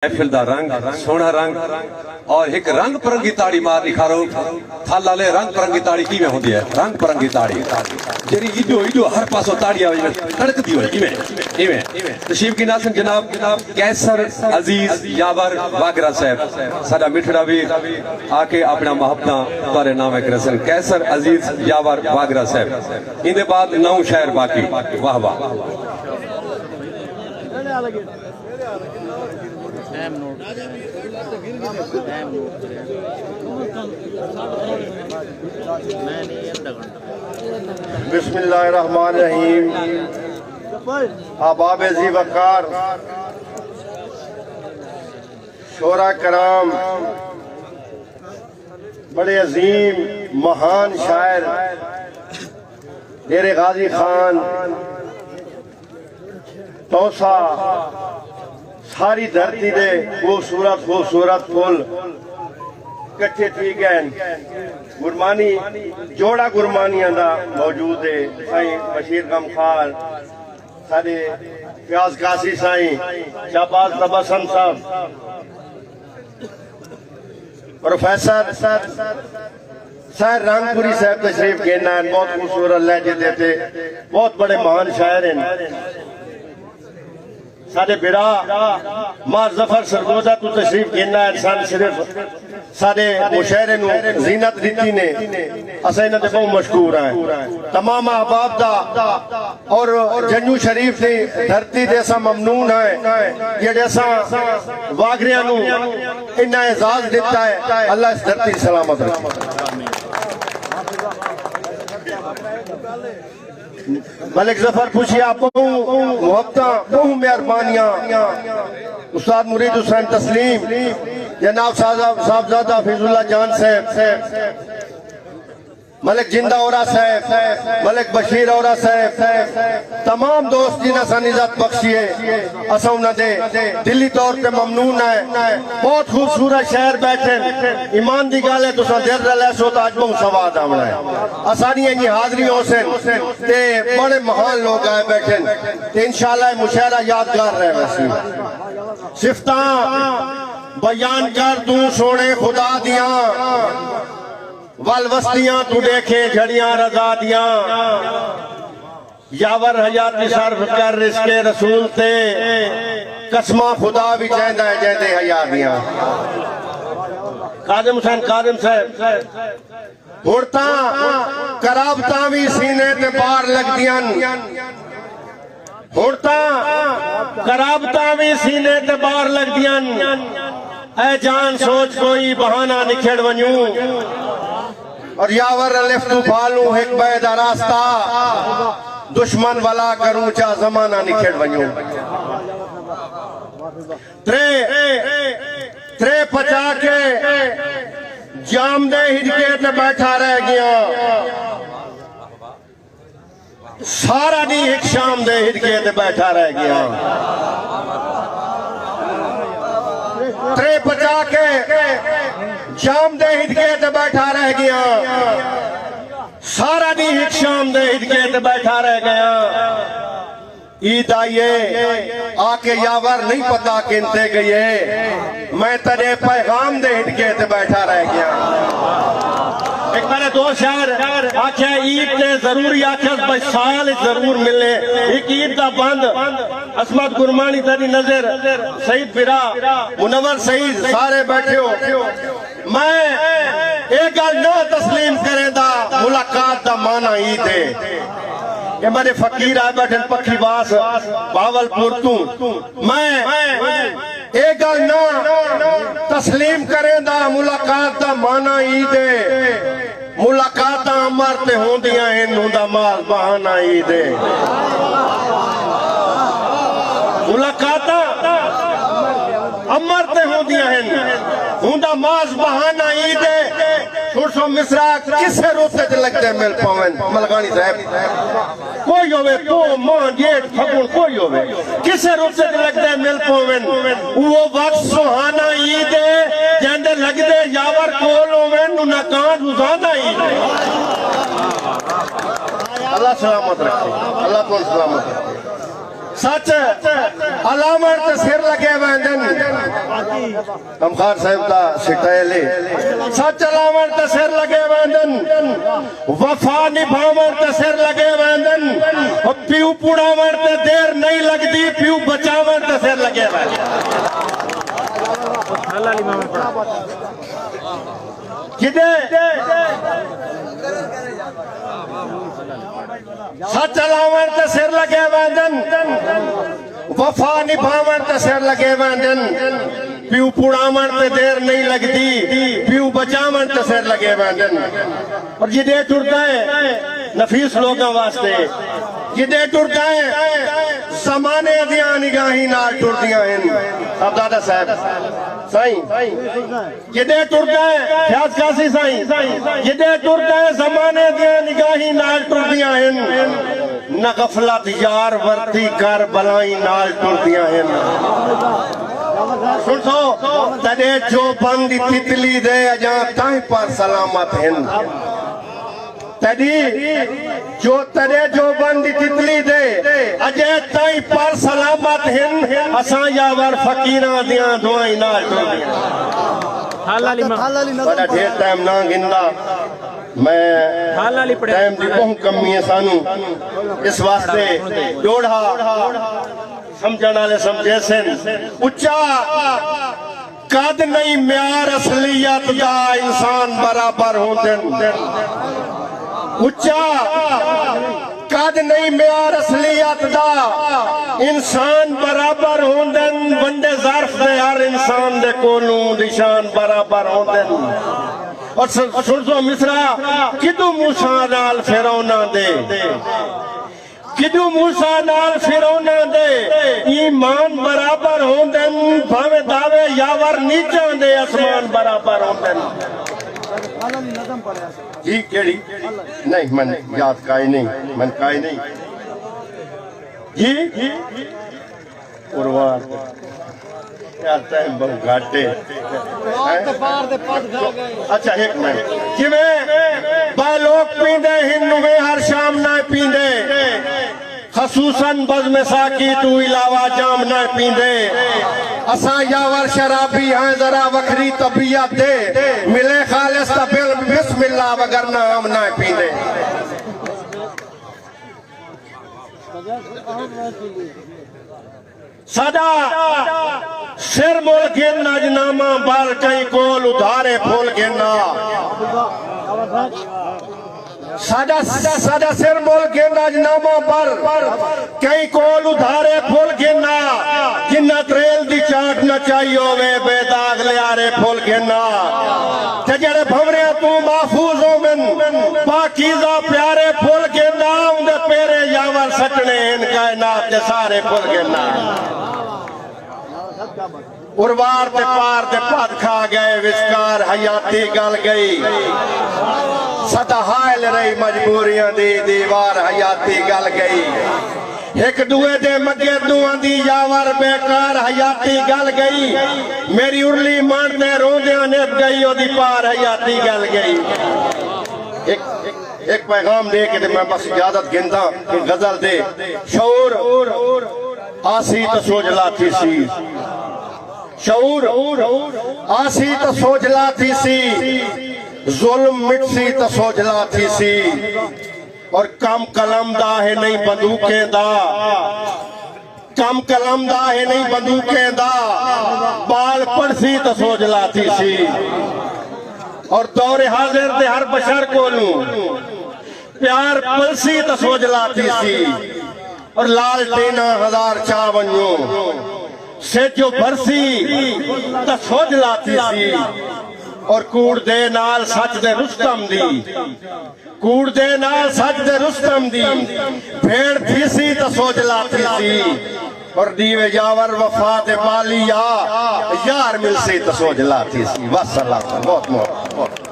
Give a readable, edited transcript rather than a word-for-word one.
محفل دا رنگ سونا رنگ اور ایک رنگ پرنگی تاڑی مار نکھارو تھا لالے رنگ پرنگی تاڑی کی میں ہوندی ہے رنگ پرنگی تاڑی جری ایڈو ہر پاسو تاڑی آوے تڑک دی ہوئی ایویں تشریف کی ناظرین جناب کیسر عزیز یاور واگرہ صاحب ساڈا مٹھڑا بھی آکے اپنا محبتاں تارے نام ایک رسن کیسر عزیز یاور واگرہ صاحب ان دے بعد نو شہر باقی واہ واہ بسم اللہ الرحمن الرحیم احباب ذی وقار شورا کرام بڑے عظیم مہان شاعر ڈیرے غازی خان توسا ساری دھرتی دے خوبصورت پھول کٹھے تھی گئے گرمانی جوڑا گرمانیاں دا موجود ہے سائیں بشیر غمخوار سارے پیاز کاسی سائیں شہباز تبسم صاحب پروفیسر سر رنگ پوری صاحب تشریف گینا ہے بہت خوبصورت لہجے دیتے بہت بڑے مہان شاعر ہیں سارے برا مار ظفر سرگوزہ تو تشریف گینا ہے انسان صرف سارے مشاعرے نو زینت دیتی نے اسے نہ دے بہت مشکور ہیں تمام احباب دا اور جنو شریف نے دھرتی جیسا ممنون ہے یہ جیسا واگریاں نو انہا اعزاز دیتا ہے اللہ اس دھرتی سلامت رکھے ملک ظفر پوچھیا بہوں محبتاں بہوں مہربانیاں استاد مرید حسین تسلیم جناب صاحبزادہ فیض اللہ جان صاحب ملک جندہ اورا صاحب ملک بشیر اورا صاحب تمام دوست جنہ سن عزت بخشیے اسا انہاں دے دلی طور پہ ممنون ہے بہت خوبصورت شہر بیٹھے ایمان دی گالے تو سن دیر رلے سو تو آج بہت سواد آمنا ہے اسانی انہی حاضری حسین تے بڑے مہان لوگ آئے بیٹھے تے انشاءاللہ مشاعرہ یادگار رہے ویسی صفتاں بیان کر دوں سونے خدا دیاں والوستیاں تو دیکھے جھڑیاں رضا دیاں یاور حیاتی صرف کر رزق رسول تے قسمہ خدا بھی چاہندہ ہے جہدے حیاء دیاں قادم حسین قادم صاحب ہوڑتاں کرابتاں بھی سینے تے بار لگ دیاں ہوڑتاں کرابتاں بھی سینے تے بار لگ دیاں اے جان سوچ کوئی بہانہ نکھڑ ونیوں اور یاور الف تو پھالوں ایک بیدہ راستہ دشمن والا کروں چاہ زمانہ نکھڑ ونیوں ترے پچا کے جام دے ہجکے تے بیٹھا رہ گیا سارا نہیں ایک شام دے ہجکے تے بیٹھا رہ گیا ترے پچا کے شام دے ہدکے تے بیٹھا رہ گیا سارا نہیں ایک شام دے ہدکے تے بیٹھا رہ گیا عید آئیے آکے یاور نہیں پتا کنتے گئے میں ترے پیغام دے ہدکے تے بیٹھا رہ گیا ایک میرے دو شہر آکھے عید تے ضروری آکھے بھائی سال ضرور ملے ایک عید دا بند عصمت گرمانی تری نظر سعید برا منور سعید سارے بیٹھے ہو میں ایک گل نہ تسلیم کرے دا ملاقات دا مانا عید ہے یہ میرے فقیر آئے بیٹھے پکھی باس باول پورتوں میں ایک گل نہ تسلیم کرے دا ملاقات دا مانا عید ہے ملاقاتاں امرتے ہوں دیاں ہندوں دا مال بہانا عید ہے ملاقاتاں امرتے ہوں دیاں ہندوں دا ماز بہانا عید ہے چھوڑ مصرہ کسے روتے تے لگتے ہیں مل پاویں ملگانی صاحب کوئی ہوئے تو مان جیٹ پھگون کوئی ہوئے کسے روتے تے لگتے ہیں مل پاویں وہ وقت سہانا عید ہے جہندے لگ دے یاور کول ہوئے نہ کان روزانہ عید ہے اللہ سلامت رکھے اللہ کو سلامت رکھے سچ علامت تے سر لگے ویندن امخار صاحب دا سٹائلے سچ علامت تے سر لگے ویندن وفا نبھاون تے سر لگے ویندن پیو پوڑاون تے دیر نہیں لگدی پیو بچاون تے سر لگے ویندن سچ علامت تے سر لگے ویندن وفا نبھاون تے سر لگے ویندن پیو پوڑاون تے دیر نہیں لگدی پیو بچاون تے سر لگے ویندن اور جدے ٹردا ہے نفیس لوگاں واسطے جدے ٹردا ہے زمانے دیاں نگاہیں نال ٹردیاں ہیں اب دادا صاحب سائیں جدے ٹردا ہے فیاض قاسی سائیں جدے ٹردا ہے زمانے دیاں نگاہیں نال ٹردیاں ہیں نہ غفلت یار ورتی کر بلائیں نال ٹردیاں ہیں سن سو تدے جو بندی تتلی دے اجاں تائیں پر سلامت ہیں تدے جو بندی تتلی دے اجے تائیں پر سلامت ہیں اساں یاور فقیراں دیاں دعائیں نال ٹردیاں بڑا ڈھیر ٹائم نہ گندا میں ٹائم دی بہت کمی ہے سانو اس واسطے ڈوڑھا سمجھن والے سمجھے سن اچا قد نہیں معیار اصلیت دا انسان برابر ہوندن اچا قد نہیں معیار اصلیت دا انسان برابر ہوندن ونڈے ظرف دے ہر انسان دے کولوں نشان برابر ہوندن اور سنسو مصرا کدو موسیٰ نال فرعوناں دے کدو موسیٰ نال فرعوناں دے ایمان برابر ہوندن بھاوے دعوے یاور نیچاں دے اسمان برابر ہوندن جی کیڑی نہیں من یاد کائی نہیں من کائی نہیں جی اروار یار ٹائم بہت گھاٹے اچھا ایک منٹ جی میں بھائی لوگ پیندے ہندوے ہر شام نہ پیندے خصوصاً بزم ساکی تو علاوہ جام نہ پیندے اساں یاور شرابی ہیں ذرا وکھری طبیعت دے ملے خالص تبیل بسم اللہ وگرنہ ہم نہ پیندے صدا سر مول گرنا جنامہ بال کئی کول ادھارے پھول گرنا صدا سر مول گرنا جنامہ بال کئی کول ادھارے پھول گرنا جنت ریل دی چاٹ نہ چاہیو وے بے داغ لیارے پھول گرنا تجڑے بھورے تو محفوظ ہو من پاکیزہ پیارے پھول گرنا اندے پیرے یاور سٹنے ان کائنات دے سارے پھول گرنا اروار تے پار تے پاد کھا گئے وشکار حیاتی گل گئی ستا حائل رہی مجبوریاں دی دیوار حیاتی گل گئی ایک دوے دے مگر دوان دی یاور بیکار حیاتی گل گئی میری ارلی مان دے روندیاں نیب گئی او دی پار حیاتی گل گئی ایک پیغام دے کے میں بس اجازت گندا غزل دے شعور آسی تو سوچ لاتی سی شعور آسی تو سوچ لاتی سی ظلم مٹ سی تو سوچ لاتی سی اور کم قلم دا ہے نہیں بندوقیں دا کم قلم دا ہے نہیں بندوقیں دا بال پڑ سی تو سوچ لاتی سی اور دور حاضر دے ہر بشر کو لوں پیار پلسی تو سوچ لاتی سی اور لال ٹینا ہزار چاونیوں سے جو بھرسی تو سوچ لاتی سی اور کوڑ دے نال سچ دے رستم دی کوڑ دے نال سچ دے رستم دی بھیڑ تھی سی تو سوچ لاتی سی اور دیوے یاور وفا دے بالی یار مل سی تو سوچ لاتی سی وصلہ بہت